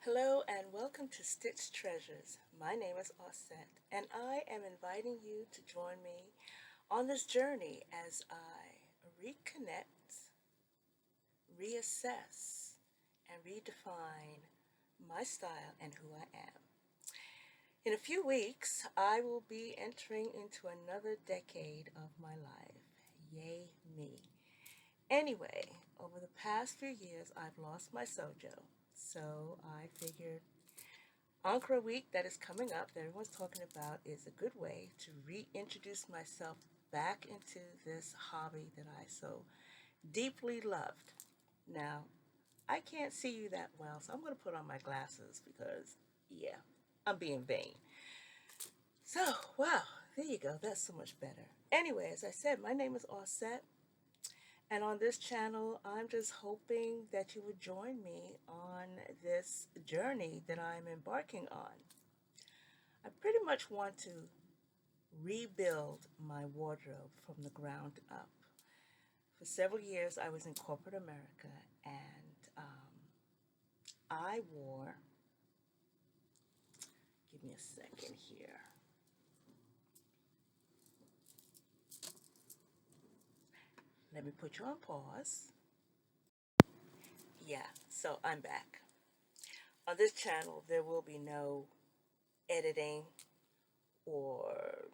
Hello and welcome to Stitch Treasures. My name is Osset, and I am inviting you to join me on this journey as I reconnect, reassess, and redefine my style and who I am. In a few weeks, I will be entering into another decade of my life. Yay, me. Anyway, over the past few years, I've lost my sojo, so I figured Ankara week that is coming up that everyone's talking about is a good way to reintroduce myself back into this hobby that I so deeply loved. Now, I can't see you that well, so I'm going to put on my glasses because, yeah, I'm being vain. So, wow, there you go. That's so much better. Anyway, as I said, my name is Offset, and on this channel, I'm just hoping that you would join me on this journey that I'm embarking on. I pretty much want to rebuild my wardrobe from the ground up. For several years, I was in corporate America, and I wore, give me a second here. Let me put you on pause. Yeah, so I'm back. On this channel, there will be no editing, or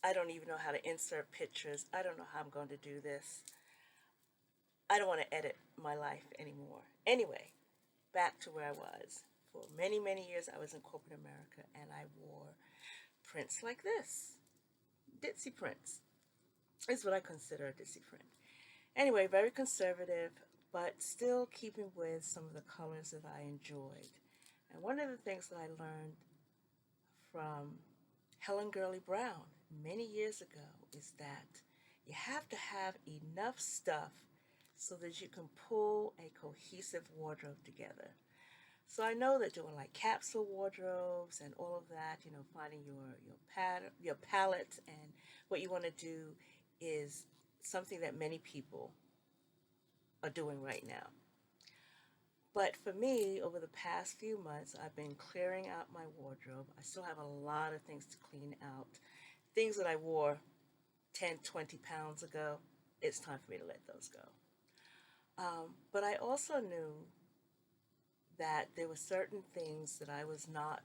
I don't even know how to insert pictures. I don't know how I'm going to do this. I don't want to edit my life anymore. Anyway, back to where I was. For many, many years, I was in corporate America, and I wore prints like this. Ditzy prints is what I consider a ditzy print. Anyway, very conservative, but still keeping with some of the colors that I enjoyed. And one of the things that I learned from Helen Gurley Brown many years ago is that you have to have enough stuff so that you can pull a cohesive wardrobe together. So I know that doing like capsule wardrobes and all of that, finding your palette and what you want to do is something that many people are doing right now. But for me, over the past few months, I've been clearing out my wardrobe. I still have a lot of things to clean out. Things that I wore 10, 20 pounds ago, it's time for me to let those go. But I also knew that there were certain things that I was not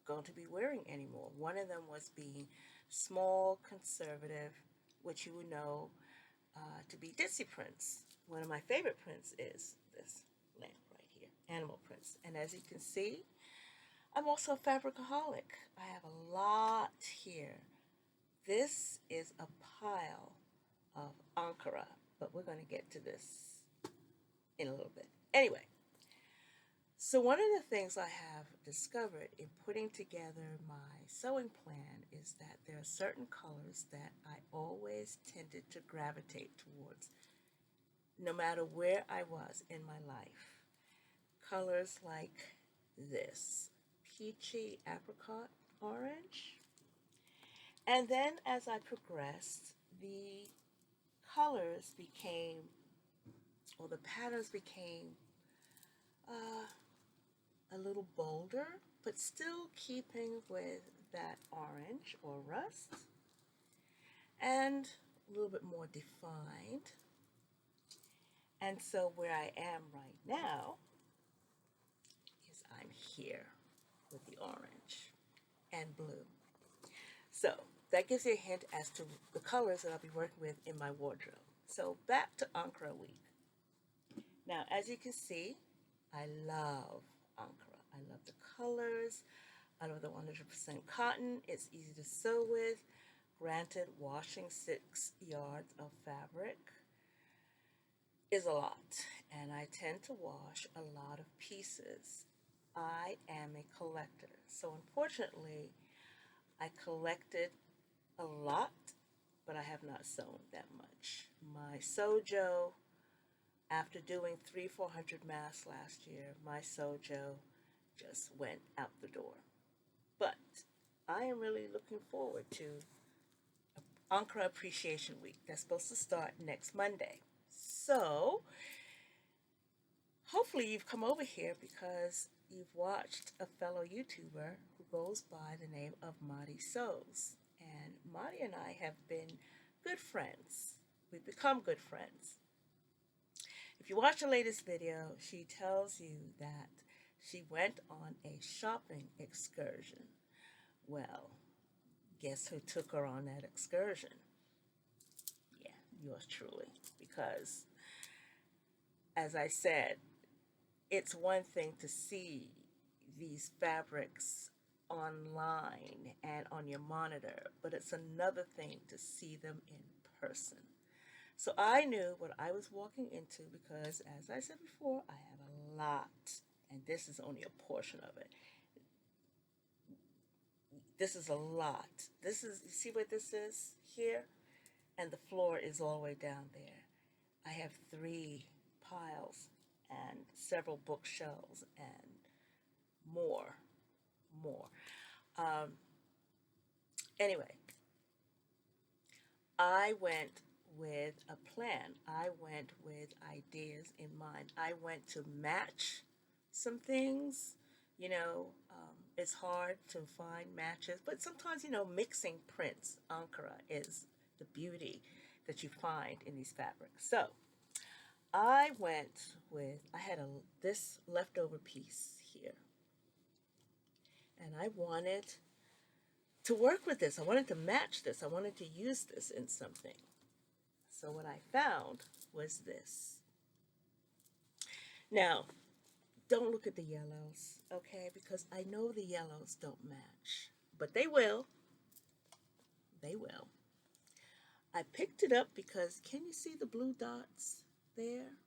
going to be wearing anymore. One of them was being small, conservative, which you would know to be ditzy prints. One of my favorite prints is this lamp right here, animal prints. And as you can see, I'm also a fabricaholic. I have a lot here. This is a pile of Ankara, but we're going to get to this in a little bit. Anyway, so one of the things I have discovered in putting together my sewing plan is that there are certain colors that I always tended to gravitate towards, no matter where I was in my life. Colors like this, peachy apricot orange. And then as I progressed, the colors became, or the patterns became uh, a little bolder, but still keeping with that orange or rust, and a little bit more defined. And so where I am right now is I'm here with the orange and blue. So that gives you a hint as to the colors that I'll be working with in my wardrobe. So back to Ankara week. Now, as you can see, I love Ankara. I love the colors. I love the 100% cotton. It's easy to sew with. Granted, washing 6 yards of fabric is a lot, and I tend to wash a lot of pieces. I am a collector, so unfortunately, I collected a lot, but I have not sewn that much. My sojo, after doing 400 masks last year, my sojo just went out the door. But I am really looking forward to Ankara Appreciation Week. That's supposed to start next Monday. So hopefully you've come over here because you've watched a fellow YouTuber who goes by the name of MariSews. And Mari and I have been good friends. We've become good friends. If you watch the latest video, she tells you that she went on a shopping excursion. Well, guess who took her on that excursion? Yeah, yours truly. Because, as I said, it's one thing to see these fabrics online and on your monitor, but it's another thing to see them in person. So I knew what I was walking into because, as I said before, I have a lot, and this is only a portion of it. This is a lot. This is, you see what this is here? And the floor is all the way down there. I have 3 piles and several bookshelves and more. Um, anyway, I went with a plan. I went with ideas in mind. I went to match some things. It's hard to find matches, but sometimes, mixing prints, Ankara, is the beauty that you find in these fabrics. So I had this leftover piece here, and I wanted to work with this. I wanted to match this. I wanted to use this in something. So what I found was this. Now, don't look at the yellows, okay? Because I know the yellows don't match, but they will. They will. I picked it up because can you see the blue dots there?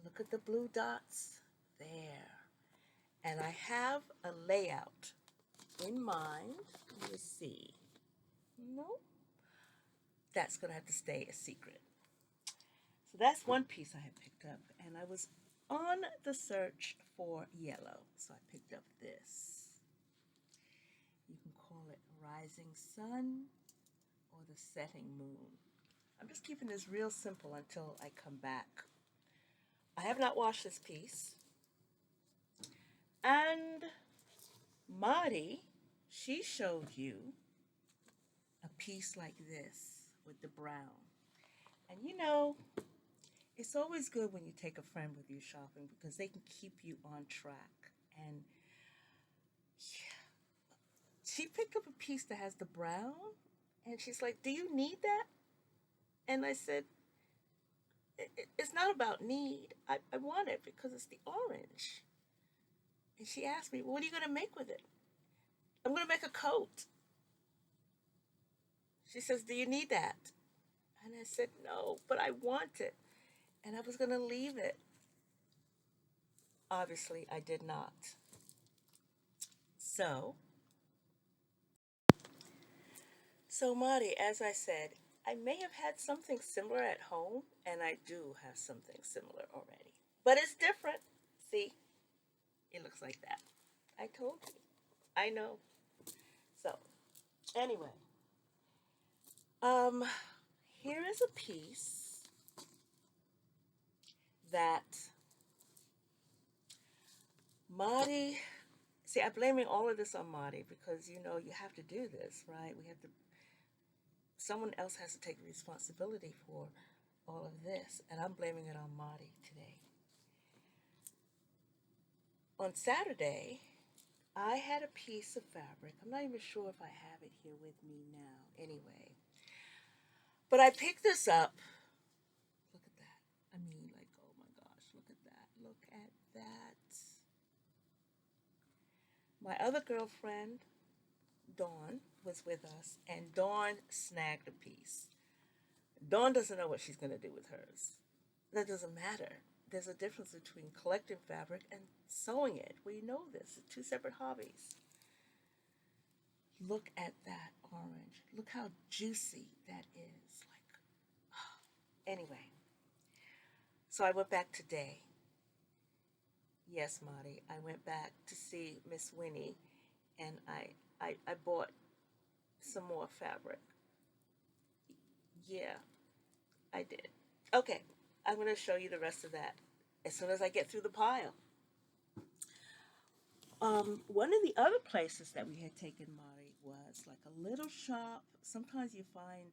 Look at the blue dots there. And I have a layout in mind. Let me see. No, that's going to have to stay a secret. So that's one piece I had picked up, and I was on the search for yellow. So I picked up this. You can call it rising sun or the setting moon. I'm just keeping this real simple until I come back. I have not washed this piece. And Mari, she showed you a piece like this with the brown. And it's always good when you take a friend with you shopping because they can keep you on track. And yeah, she picked up a piece that has the brown, and she's like, "Do you need that?" And I said, "It's not about need. I want it because it's the orange." And she asked me, "Well, what are you going to make with it?" "I'm going to make a coat." She says, "Do you need that?" And I said, "No, but I want it." And I was going to leave it. Obviously, I did not. So Marty, as I said, I may have had something similar at home, and I do have something similar already. But it's different. See, it looks like that. I told you. I know. So, anyway, um, here is a piece that Marty. See, I'm blaming all of this on Marty because you have to do this, right? We have to. Someone else has to take responsibility for all of this, and I'm blaming it on Marty today. On Saturday, I had a piece of fabric. I'm not even sure if I have it here with me now. Anyway, but I picked this up. Look at that. I mean, like, oh my gosh, look at that. Look at that. My other girlfriend, Dawn, was with us, and Dawn snagged a piece. Dawn doesn't know what she's going to do with hers. That doesn't matter. There's a difference between collecting fabric and sewing it. We know this. It's 2 separate hobbies. Look at that orange. Look how juicy that is. Like, anyway. So I went back today. Yes, Marty. I went back to see Miss Winnie, and I bought some more fabric. Yeah, I did. Okay, I'm going to show you the rest of that as soon as I get through the pile. One of the other places that we had taken Mari was like a little shop. Sometimes you find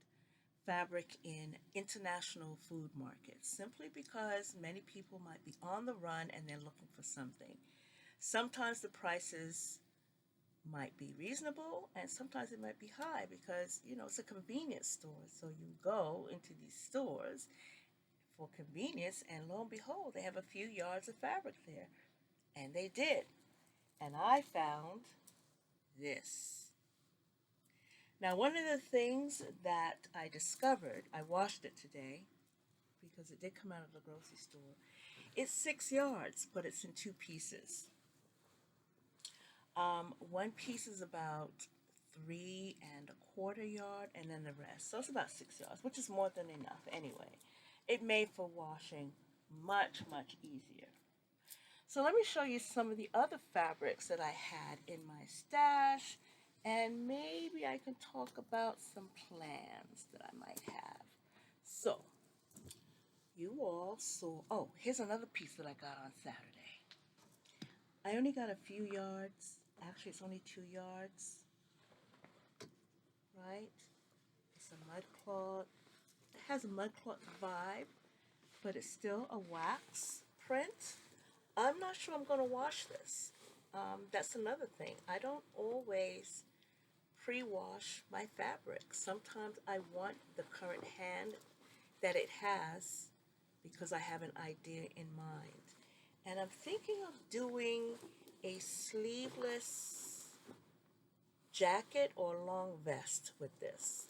fabric in international food markets simply because many people might be on the run and they're looking for something. Sometimes the prices might be reasonable and sometimes it might be high because it's a convenience store, so you go into these stores for convenience and lo and behold they have a few yards of fabric there, and they did, and I found this. Now, one of the things that I discovered, I washed it today because it did come out of the grocery store. It's 6 yards, but it's in two pieces. One piece is about 3¼ yard, and then the rest. So it's about 6 yards, which is more than enough anyway. It made for washing much, much easier. So let me show you some of the other fabrics that I had in my stash, and maybe I can talk about some plans that I might have. So, you all saw, oh, here's another piece that I got on Saturday. I only got a few yards. Actually, it's only 2 yards, right? It's a mud cloth. It has a mud cloth vibe, but it's still a wax print. I'm not sure I'm going to wash this. That's another thing. I don't always pre-wash my fabric. Sometimes I want the current hand that it has because I have an idea in mind. And I'm thinking of doing a sleeveless jacket or long vest with this.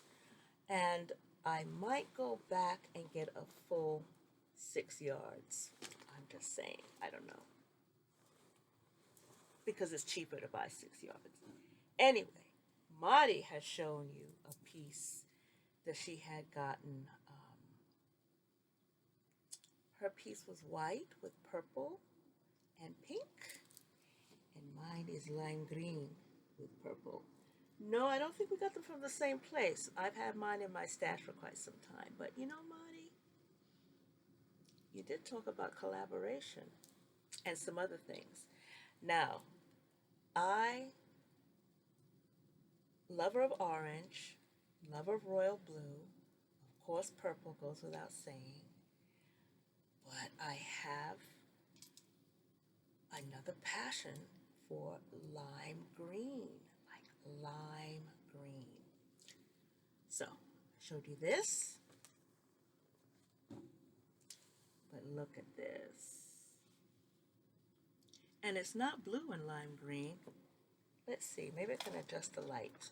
And I might go back and get a full 6 yards. I'm just saying, I don't know. Because it's cheaper to buy 6 yards. Anyway, Mari has shown you a piece that she had gotten. Her piece was white with purple and pink, and mine is lime green with purple. No, I don't think we got them from the same place. I've had mine in my stash for quite some time. But Mari, you did talk about collaboration and some other things. Now, I, lover of orange, lover of royal blue, of course purple goes without saying, but I have another passion for lime green, like lime green. So, I showed you this, but look at this. And it's not blue and lime green. Let's see, maybe I can adjust the light.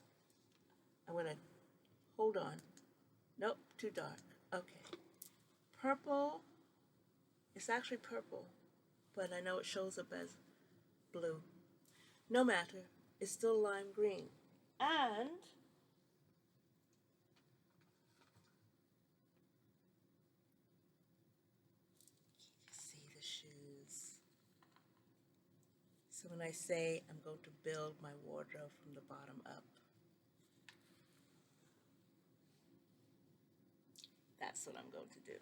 I'm gonna, hold on. Nope, too dark. Okay. Purple, it's actually purple, but I know it shows up as blue. No matter, it's still lime green. And see the shoes. So when I say I'm going to build my wardrobe from the bottom up, that's what I'm going to do.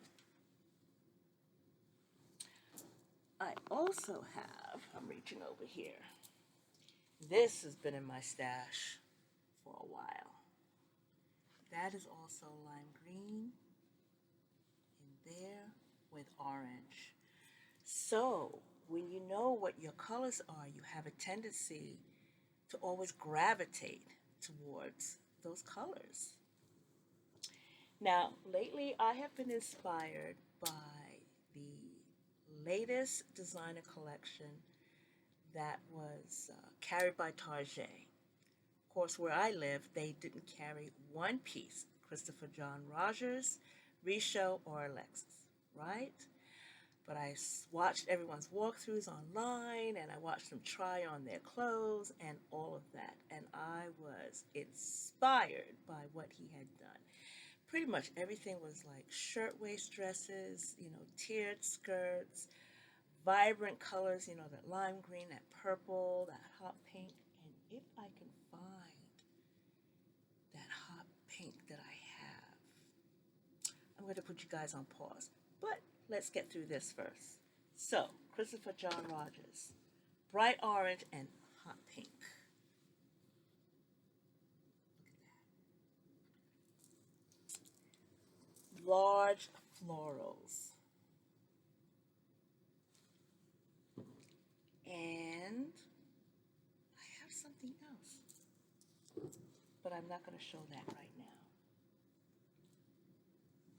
I also have, I'm reaching over here. This has been in my stash for a while. That is also lime green in there with orange. So when you know what your colors are, you have a tendency to always gravitate towards those colors. Now, lately I have been inspired by the latest designer collection that was carried by Target. Of course, where I live, they didn't carry one piece, Christopher John Rogers, Richo, or Alexis, right? But I watched everyone's walkthroughs online, and I watched them try on their clothes and all of that. And I was inspired by what he had done. Pretty much everything was like shirtwaist dresses, tiered skirts, vibrant colors, that lime green, that purple, that hot pink. And if I can find that hot pink that I have, I'm going to put you guys on pause. But let's get through this first. So, Christopher John Rogers, bright orange and hot pink. Large florals. And I have something else, but I'm not going to show that right now.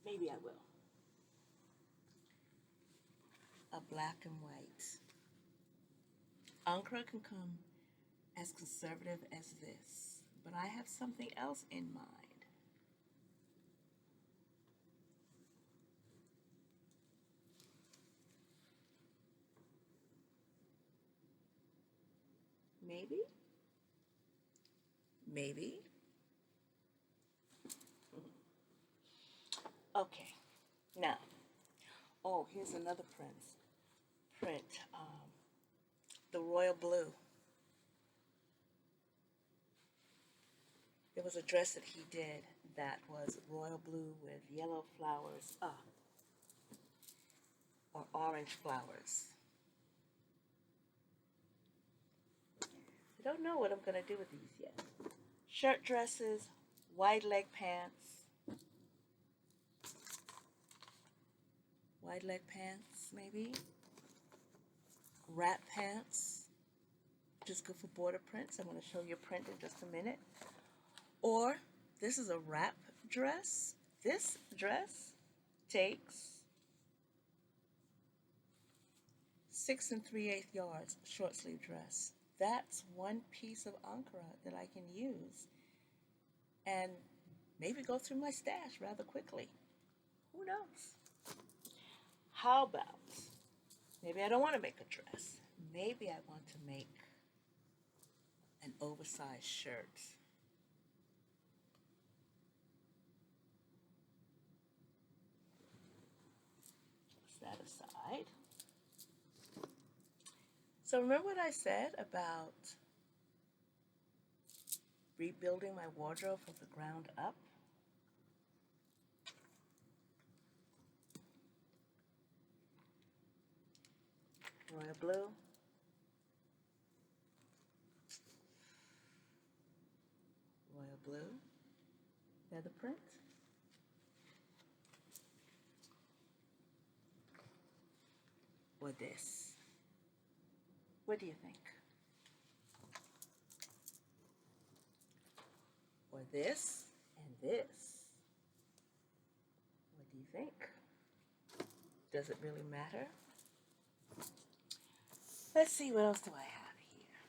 Maybe I will. A black and white. Ankara can come as conservative as this, but I have something else in mind. Maybe? Maybe? Okay, now, oh, here's another print, the royal blue. There was a dress that he did that was royal blue with yellow flowers, or orange flowers. I don't know what I'm going to do with these yet. Shirt dresses, wide leg pants. Wide leg pants, maybe. Wrap pants, which is good for border prints. I'm going to show you a print in just a minute. Or this is a wrap dress. This dress takes 6 3/8 yards, short sleeve dress. That's one piece of Ankara that I can use and maybe go through my stash rather quickly. Who knows? How about, maybe I don't want to make a dress. Maybe I want to make an oversized shirt. Set aside. So remember what I said about rebuilding my wardrobe from the ground up? Royal blue. Royal blue. Feather print. Or this. What do you think? Or this and this. What do you think? Does it really matter? Let's see, what else do I have here?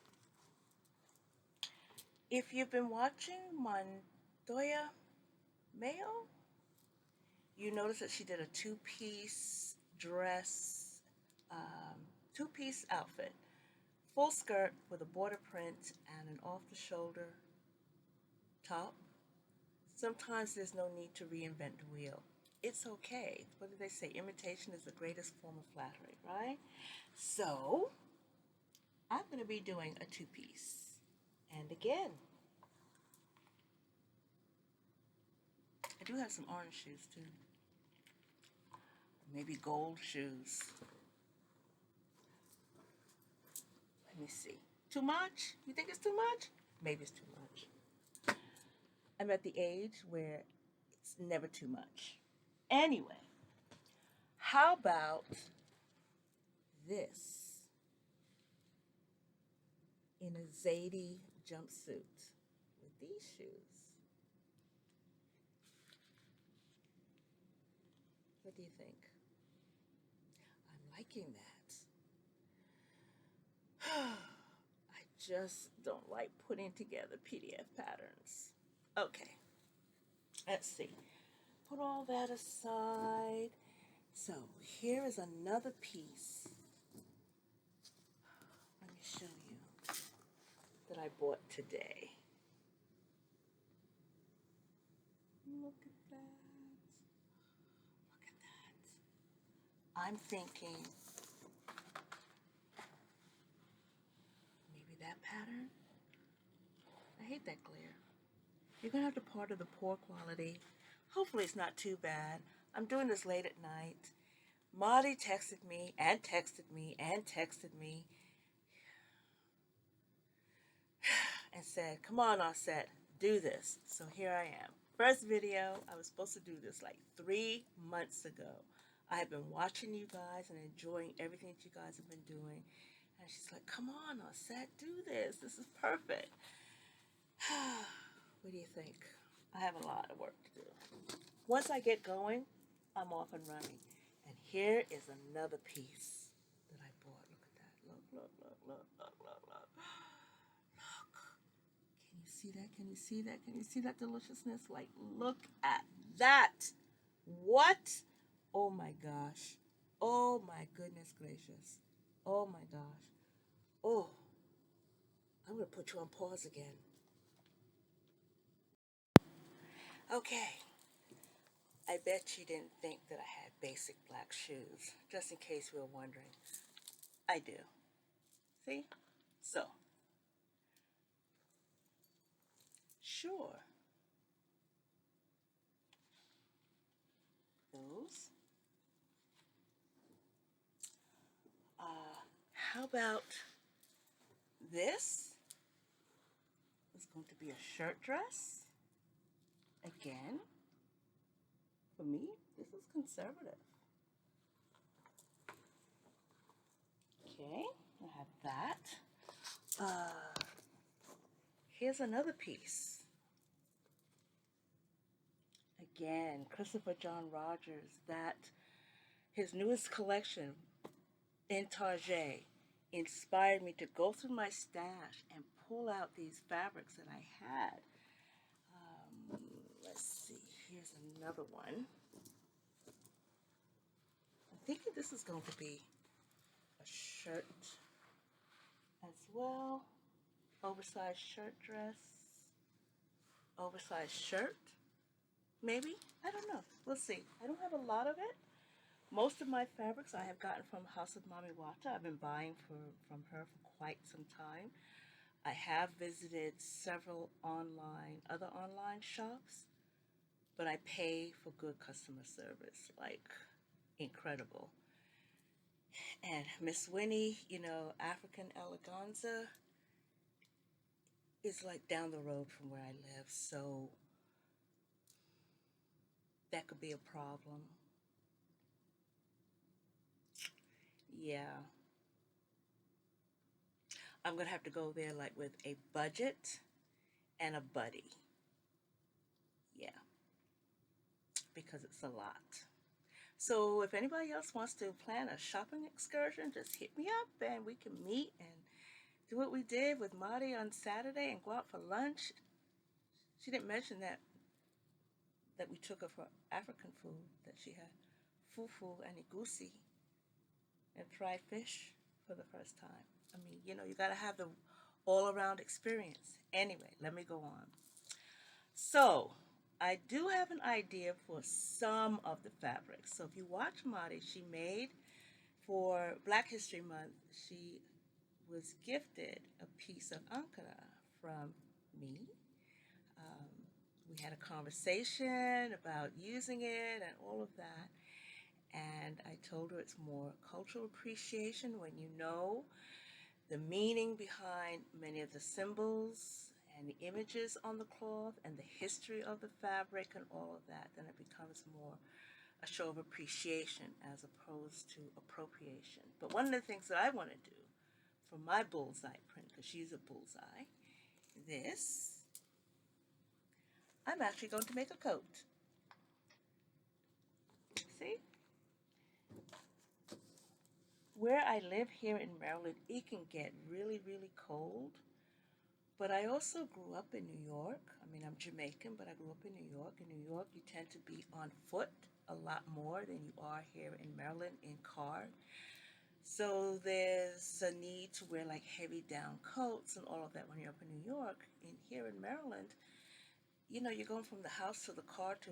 If you've been watching Montoya Mayo, you notice that she did a two-piece dress, two-piece outfit. Full skirt with a border print and an off-the-shoulder top. Sometimes there's no need to reinvent the wheel. It's okay. What do they say? Imitation is the greatest form of flattery, right? So, I'm going to be doing a two-piece. And again, I do have some orange shoes too. Maybe gold shoes. Let me see. Too much? You think it's too much? Maybe it's too much. I'm at the age where it's never too much. Anyway, how about this in a Zadie jumpsuit with these shoes? What do you think? I'm liking that. I just don't like putting together PDF patterns. Okay, let's see. Put all that aside. So here is another piece. Let me show you that I bought today. Look at that. Look at that. I'm thinking maybe that pattern. I hate that glare. You're going to have to part of the poor quality. Hopefully it's not too bad. I'm doing this late at night. Marty texted me and texted me and texted me and said, come on, Offset, do this. So here I am. First video, I was supposed to do this like 3 months ago. I have been watching you guys and enjoying everything that you guys have been doing. And she's like, come on, Offset, do this. This is perfect. What do you think? I have a lot of work to do. Once I get going, I'm off and running. And here is another piece that I bought. Look at that. Look, look, look, look, look, look, look. Look. Can you see that? Can you see that? Can you see that deliciousness? Like, look at that. What? Oh my gosh. Oh my goodness gracious. Oh my gosh. Oh, I'm going to put you on pause again. Okay. I bet you didn't think that I had basic black shoes, just in case you were wondering. I do. See? So, sure. Those. How about this? It's going to be a shirt dress. Again, for me, this is conservative. Okay, I have that. Here's another piece. Again, Christopher John Rogers, that his newest collection in Target inspired me to go through my stash and pull out these fabrics that I had. Let's see, here's another one. I'm thinking this is going to be a shirt as well. Oversized shirt dress. Oversized shirt, maybe? I don't know. We'll see. I don't have a lot of it. Most of my fabrics I have gotten from House of Mami Wata. I've been buying from her for quite some time. I have visited several other online shops, but I pay for good customer service, like incredible. And Miss Winnie, African Eleganza is like down the road from where I live, so that could be a problem. Yeah, I'm gonna have to go there like with a budget and a buddy. Yeah, because it's a lot. So if anybody else wants to plan a shopping excursion, just hit me up and we can meet and do what we did with Mari on Saturday and go out for lunch. She didn't mention that we took her for African food, that she had fufu and igusi and fried fish for the first time. I mean, you got to have the all around experience. Anyway, let me go on. So, I do have an idea for some of the fabrics. So, if you watch Mari, she made for Black History Month, she was gifted a piece of Ankara from me. Um, we had a conversation about using it and all of that. And I told her it's more cultural appreciation when you know the meaning behind many of the symbols and the images on the cloth and the history of the fabric and all of that, then it becomes more a show of appreciation as opposed to appropriation. But one of the things that I want to do for my bullseye print, because she's a bullseye, I'm actually going to make a coat. See? Where I live here in Maryland, it can get really, really cold. But I also grew up in New York. I mean, I'm Jamaican, but I grew up in New York. In New York, you tend to be on foot a lot more than you are here in Maryland in car. So there's a need to wear like heavy down coats and all of that when you're up in New York. And here in Maryland, you're going from the house to the car to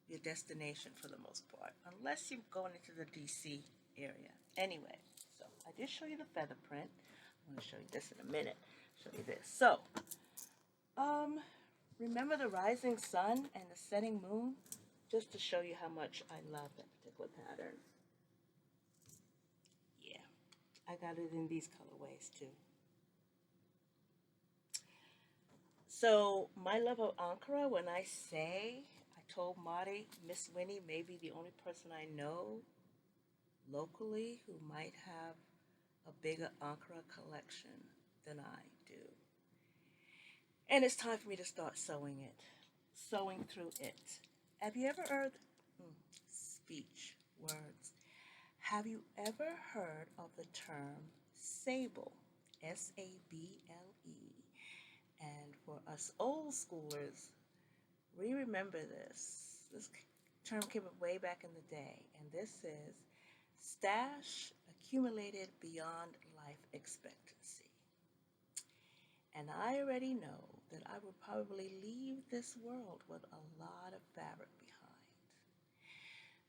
your destination for the most part, unless you're going into the DC area. Anyway, so I did show you the feather print. I'm going to show you this in a minute. Show you this. So, remember the rising sun and the setting moon? Just to show you how much I love that particular pattern. I got it in these colorways too. So my love of Ankara, when I say, I told Marty, Miss Winnie may be the only person I know locally who might have a bigger Ankara collection than I do. And it's time for me to start sewing through it. Have you ever heard, speech, words, have you ever heard of the term sable? Sable. And for us old schoolers, we remember this. This term came up way back in the day, and this is stash accumulated beyond life expectancy. And I already know that I will probably leave this world with a lot of fabric behind.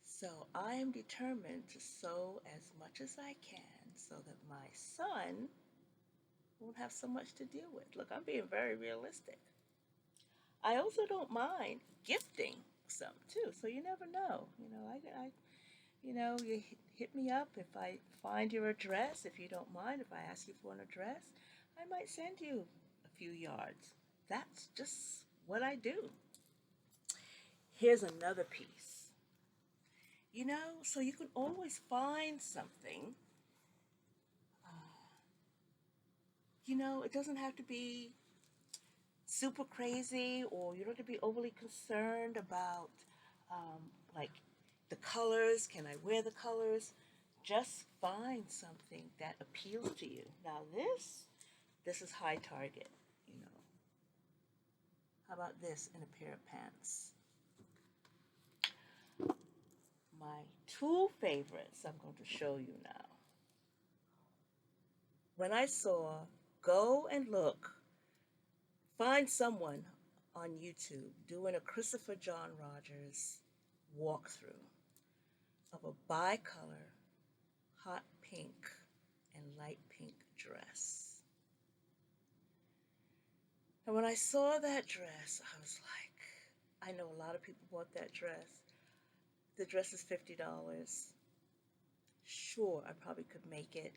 So I am determined to sew as much as I can so that my son won't have so much to deal with. Look, I'm being very realistic. I also don't mind gifting some too, so you never know. You hit me up if I find your address. If you don't mind, if I ask you for an address, I might send you a few yards. That's just what I do. Here's another piece. So you can always find something. It doesn't have to be super crazy, or you don't have to be overly concerned about um, like the colors. Can I wear the colors? Just find something that appeals to you. Now this is high target. You know, how about this in a pair of pants? My two favorites I'm going to show you now. When I saw, go and look, find someone on YouTube doing a Christopher John Rogers walkthrough of a bicolor hot pink and light pink dress. And when I saw that dress, I was like, I know a lot of people bought that dress. The dress is $50. Sure, I probably could make it,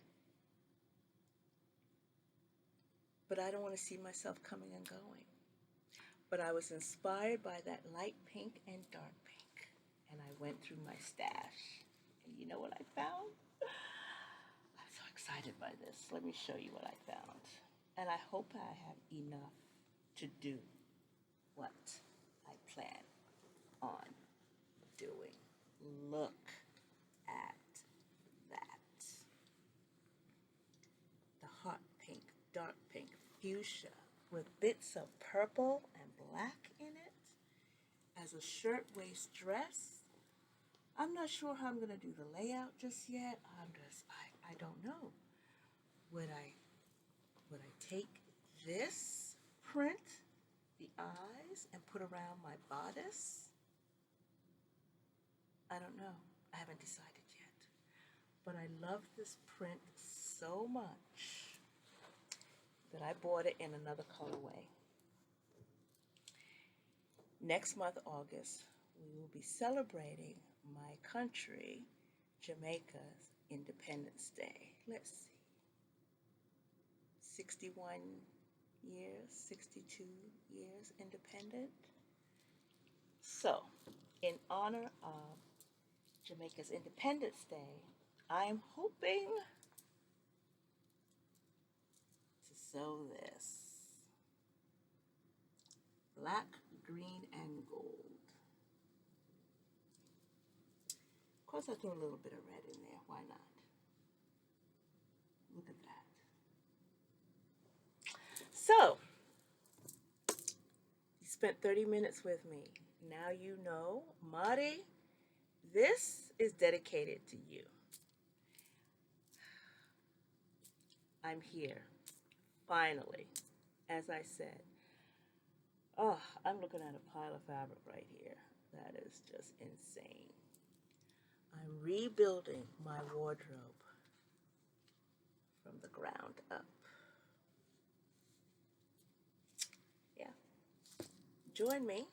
but I don't want to see myself coming and going. But I was inspired by that light pink and dark pink, and I went through my stash. And you know what I found? I'm so excited by this. Let me show you what I found. And I hope I have enough to do what I plan on doing. Look at that. The hot pink, dark pink, fuchsia with bits of purple and black in it as a shirtwaist dress. I'm not sure how I'm going to do the layout just yet. I don't know. Would I take this print, the eyes, and put around my bodice? I don't know. I haven't decided yet. But I love this print so much that I bought it in another colorway. Next month, August, we will be celebrating my country, Jamaica's Independence Day. Let's see. 61 years, 62 years independent. So, in honor of Jamaica's Independence Day, I am hoping to sew this. Black, green, and gold. Of course, I threw a little bit of red in there. Why not? Look at that. So, you spent 30 minutes with me. Now you know, Mari, this is dedicated to you. I'm here. Finally. As I said. Oh, I'm looking at a pile of fabric right here. That is just insane. I'm rebuilding my wardrobe from the ground up. Yeah. Join me.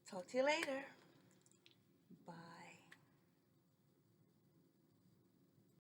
Talk to you later.